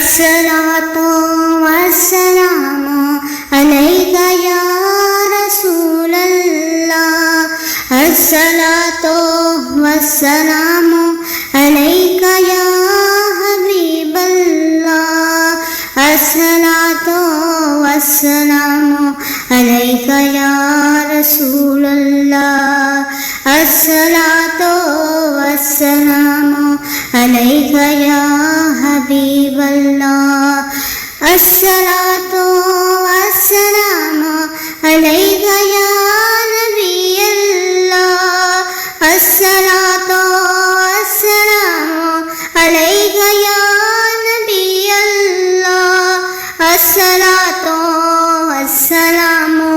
अस्सलातु वस्सलामु अलैका या रसूलल्लाह। अस्सलातु वस्सलामु अलैका या हबीबल्लाह। अस्सलातु वस्सलामु अलैका या रसूलल्लाह। अस्सलातु वस्सलामु अलैका या हबीबल्लाह। अस्सलातु वस्सलामु अलैका या नबीयल्लाह। अस्सलातु वस्सलामु अलैका या नबीयल्लाह। अस्सलातु वस्सलामु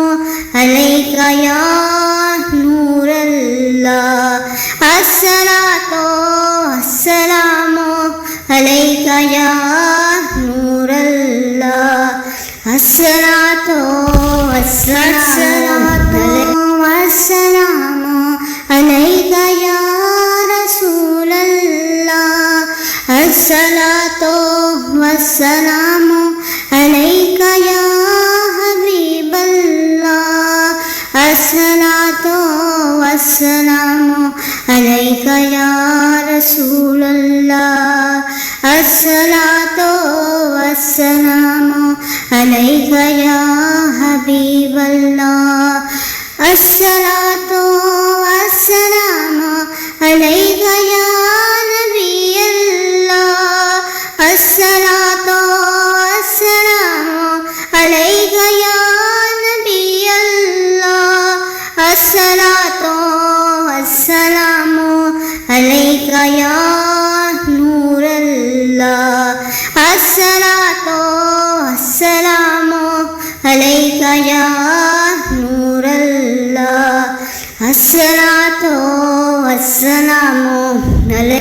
अलैका या नूरल्लाह। अस्सलातु वस्सलामु अलैका या नूरल्लाह। अस्सलातु वस्सलामु अलैका या रसूलल्लाह। अस्सलातु वस्सलामु अलैका या हबीबल्लाह। अस्सलातु वस्सलामु अलैका या रसूलल्लाह। अस्सलातु वस्सलामु अलैका या हबीबल्लाह। अस्सलातु वस्सलामु अलैका या नबीयल्लाह। अस्सलातु वस्सलामु अलैका या नबीयल्लाह। अस्सलातु वस्सलामु अलैका या नूरल्लाह। अस्सलातु वस्सलामु अलैका या नूरल्लाह। अस्सलातु वस्सलामु अलैका